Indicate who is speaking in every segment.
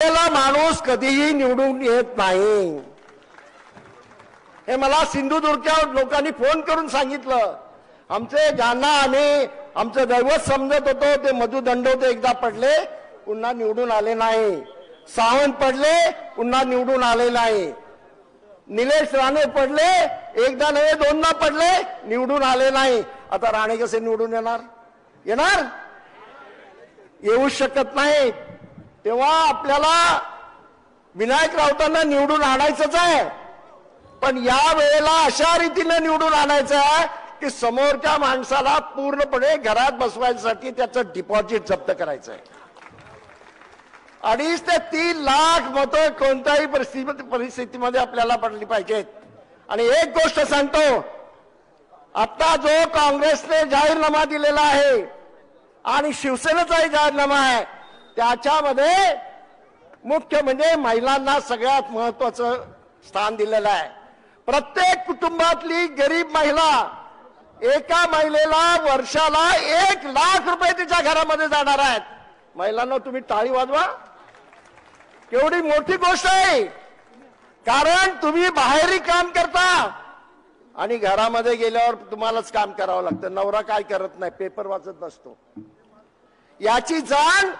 Speaker 1: त्याला माणूस कधीही निवडून येत नाही। हे मला सिंधुदुर्गच्या लोकांनी फोन करून सांगितलं। आमचे ज्यांना आम्ही आमचं दैवत समजत होतो ते मधु दंडवते एकदा पडले पुन्हा निवडून आले नाही, सावंत पडले पुन्हा निवडून आले नाही, निलेश राणे पडले एकदा नव्हे दोनदा पडले निवडून आले नाही। आता राणे कसे निवडून येणार? येणार? येऊ शकत नाही। तेव्हा आपल्याला विनायक राऊतांना निवडून आणायचंच आहे, पण या वेळेला अशा रीतीने निवडून आणायचं आहे की समोरच्या माणसाला पूर्णपणे घरात बसवायसाठी त्याचं डिपॉझिट जप्त करायचं आहे। 2.5 ते 3 लाख मतं कोणत्याही परिस्थितीमध्ये आपल्याला पडली पाहिजेत। आणि एक गोष्ट सांगतो, आता जो काँग्रेसने जाहीरनामा दिलेला आहे आणि शिवसेनेचाही जाहीरनामा आहे त्याच्यामध्ये मुख्य म्हणजे महिलांना सगळ्यात महत्त्वाचं स्थान दिलेलं आहे। प्रत्येक कुटुंबातली गरीब महिला, एका महिलेला वर्षाला 1 लाख रुपये तिच्या घरामध्ये जाणार आहेत। महिलांना तुम्ही टाळी वाजवा, केवढी मोठी गोष्ट आहे। कारण तुम्ही बाहेरही काम करता आणि घरामध्ये गेल्यावर तुम्हालाच काम करावं लागतं। नवरा काय करत नाही, पेपर वाचत बसतो। याची जाण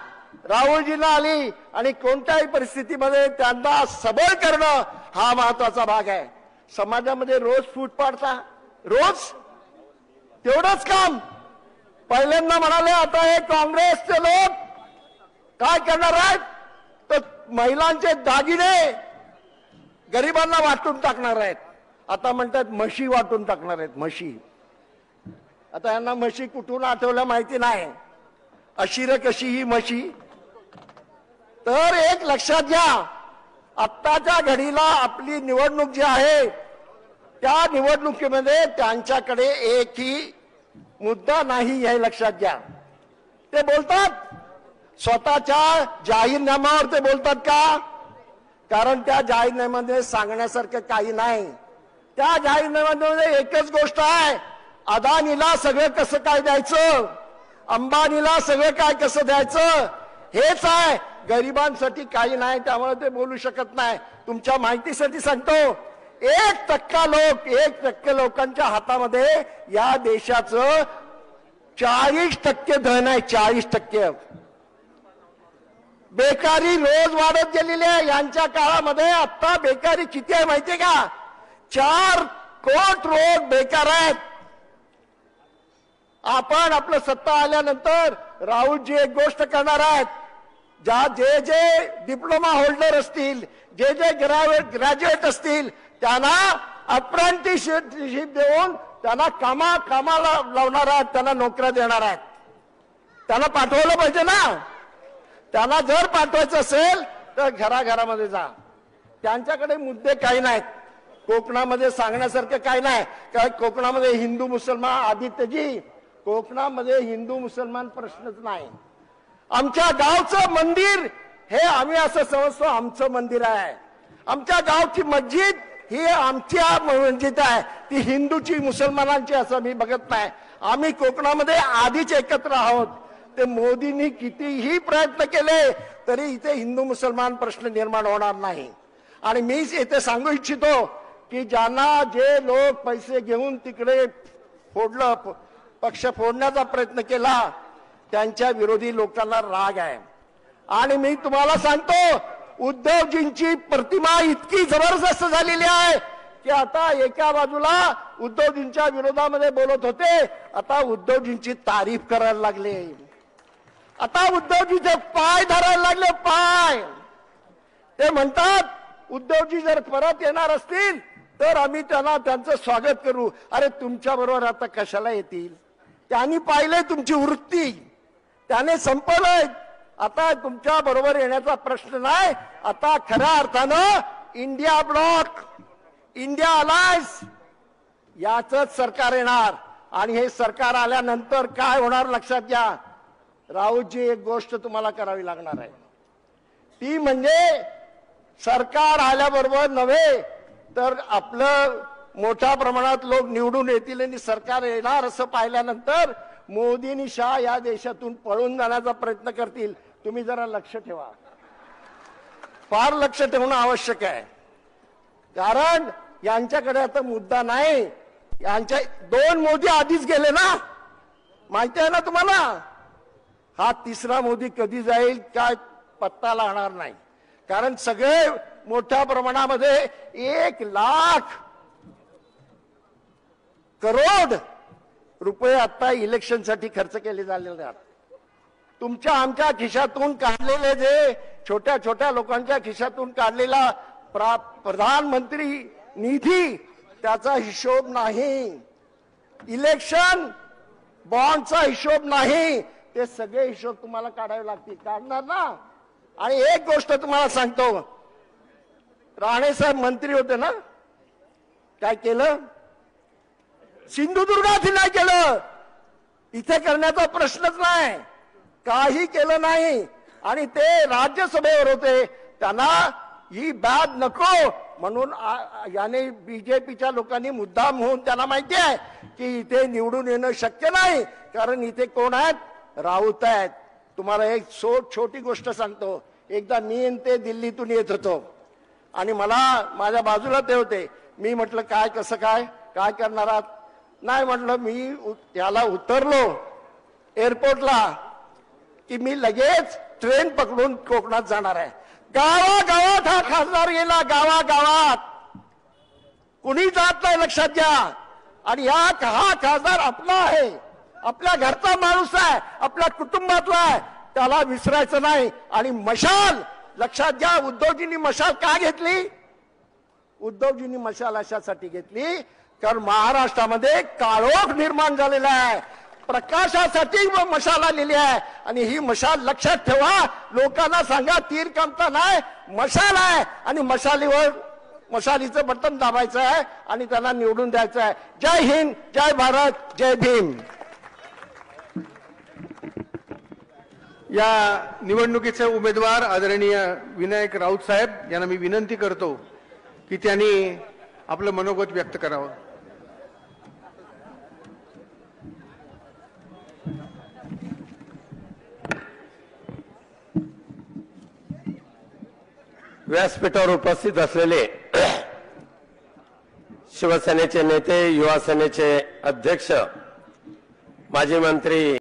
Speaker 1: राहुलजींना आली आणि कोणत्याही परिस्थितीमध्ये त्यांना सबळ करणं हा महत्वाचा भाग आहे। समाजामध्ये रोज फूट पाडता, रोज तेवढंच काम। पहिल्यांदा म्हणाले आता हे काँग्रेसचे लोक काय करणार आहेत, तर महिलांचे दागिने गरिबांना वाटून टाकणार आहेत। आता म्हणतात म्हशी वाटून टाकणार आहेत, म्हशी। आता यांना म्हशी कुठून आठवल्या माहिती नाही, अशीर कशी ही म्हशी। तर एक लक्षात घ्या, आत्ताच्या घडीला आपली निवडणूक जी आहे त्या निवडणुकीमध्ये त्यांच्याकडे एकही मुद्दा नाही हे लक्षात घ्या। ते बोलतात स्वतःच्या जाहीरनाम्यावर, ते बोलतात का? कारण त्या जाहीरनाम्यामध्ये सांगण्यासारखं काही नाही। त्या जाहीरनाम्यामध्ये एकच गोष्ट आहे, अदानीला सगळं कसं काय द्यायचं, अंबानीला सगळं काय कसं द्यायचं हेच आहे, गरिबांसाठी काही नाही। त्यामुळे ते बोलू शकत नाही। तुमच्या माहितीसाठी सांगतो, 1% लोकांच्या हातामध्ये या देशाचं 40% धन आहे। 40% बेकारी रोज वाढत गेलेली आहे। यांच्या काळामध्ये आता बेकारी किती आहे माहितीये का? 4 कोटी लोक बेकार आहेत। आपण आपलं सत्ता आल्यानंतर राहुलजी एक गोष्ट करणार आहेत, जे जे डिप्लोमा होल्डर असतील, जे जे ग्रॅज्युएट असतील त्यांना अप्रेंटिसशिप देऊन त्यांना कामाला लावणार आहेत, त्यांना नोकऱ्या देणार आहेत। त्यांना पाठवलं पाहिजे ना। त्यांना जर पाठवायचं असेल तर घराघरामध्ये जा। त्यांच्याकडे मुद्दे काही नाहीत, कोकणामध्ये सांगण्यासारखं काही नाही। काय कोकणामध्ये हिंदू मुसलमान, आदित्यजी कोकणामध्ये हिंदू मुसलमान प्रश्नच नाही। आमच्या गावचं मंदिर हे आम्ही असं समजतो आमचं मंदिर आहे। आमच्या गावची मस्जिद ही आमच्या मस्जिद आहे, ती हिंदूची मुसलमानांची असं मी बघत नाही। आम्ही कोकणामध्ये आधीच एकत्र आहोत। ते मोदींनी कितीही प्रयत्न केले तरी इथे हिंदू मुसलमान प्रश्न निर्माण होणार नाही। आणि मी इथे सांगू इच्छितो की ज्यांना जे लोक पैसे घेऊन तिकडे फोडलं, पक्ष फोडण्याचा प्रयत्न केला, त्यांच्या विरोधी लोकांना राग आहे। आणि मी तुम्हाला सांगतो, उद्धवजींची प्रतिमा इतकी जबरदस्त झालेली आहे की आता एका बाजूला उद्धवजींच्या विरोधामध्ये बोलत होते, आता उद्धवजींची तारीफ करायला लागले। आता उद्धवजीचे पाय धरायला लागले, पाय। ते म्हणतात उद्धवजी जर परत येणार असतील तर आम्ही त्यांचं स्वागत करू। अरे तुमच्या बरोबर आता कशाला येतील? त्यांनी पाहिलंय तुमची वृत्ती, त्याने संपलंय। आता तुमच्या बरोबर येण्याचा प्रश्न नाही। आता खऱ्या अर्थानं इंडिया ब्लॉक, इंडिया अलायन्स याचंच सरकार येणार। आणि हे सरकार आल्यानंतर काय होणार लक्षात घ्या। राऊतजी एक गोष्ट तुम्हाला करावी लागणार आहे, ती म्हणजे सरकार आल्याबरोबर नव्हे तर आपलं मोठ्या प्रमाणात लोक निवडून येतील आणि सरकार येणार असं पाहिल्यानंतर मोदी आणि शाह या देशातून पळून जाण्याचा प्रयत्न करतील। तुम्ही जरा लक्ष ठेवा। फार लक्ष ठेवणं आवश्यक आहे, कारण यांच्याकडे आता मुद्दा नाही. यांच्या 2 मोदी आधीच गेले ना, माहिती आहे ना तुम्हाला. हा तिसरा मोदी कधी जाईल काय पत्ता लागणार नाही, कारण सगळे मोठ्या प्रमाणामध्ये 1,00,000 करोड रुपये आता इलेक्शनसाठी खर्च केले झालेले आहेत. तुमच्या आमच्या खिशातून काढलेले, जे छोट्या छोट्या लोकांच्या खिशातून काढलेला प्रधानमंत्री निधी, त्याचा हिशोब नाही. इलेक्शन बॉन्डचा हिशोब नाही. ते सगळे हिशोब तुम्हाला काढावे लागतील. काढणार ना. आणि एक गोष्ट तुम्हाला सांगतो, राणे साहेब मंत्री होते ना, काय केलं? सिंधुदुर्गात नाही केलं. इथे करण्याचा प्रश्नच नाही. काही केलं नाही. आणि ते राज्यसभेवर होते, त्यांना ही बाब नको म्हणून याने बीजेपीच्या लोकांनी मुद्दाम होऊन, त्यांना माहिती आहे की इथे निवडून येणं शक्य नाही, कारण इथे कोण आहेत? राऊत आहेत. तुम्हाला एक छोटी गोष्ट सांगतो. एकदा मी ते दिल्लीतून येत होतो आणि मला माझ्या बाजूला ते होते. मी म्हटलं काय कसं काय काय करणार आहात? नाही म्हटलं, मी याला उतरलो एअरपोर्टला की मी लगेच ट्रेन पकडून कोकणात जाणार आहे. गावागावात हा खासदार गेला, गावागावात. कुणी जात नाही, लक्षात घ्या. आणि हा खासदार आपला आहे, आपल्या घरचा माणूस आहे, आपल्या कुटुंबातला आहे, त्याला विसरायचं नाही. आणि मशाल लक्षात घ्या, उद्धवजींनी मशाल का घेतली? उद्धवजींनी मशाल अशासाठी घेतली कारण महाराष्ट्रामध्ये काळोख निर्माण झालेला आहे. प्रकाशासाठी मशाल आलेली आहे. आणि ही मशाल लक्षात ठेवा. लोकांना सांगा तीर कामता नाही, मशाल आहे. आणि मशालीचं बटन दाबायचं आहे आणि त्यांना निवडून द्यायचं आहे. जय हिंद, जय भारत, जय भीम.
Speaker 2: या निवडणुकीचे उमेदवार आदरणीय विनायक राऊत साहेब यांना मी विनंती करतो की त्यांनी आपलं मनोगत व्यक्त करावं.
Speaker 3: व्यासपीठावर उपस्थित असलेले शिवसेनेचे नेते, युवा सेनेचे अध्यक्ष, माजी मंत्री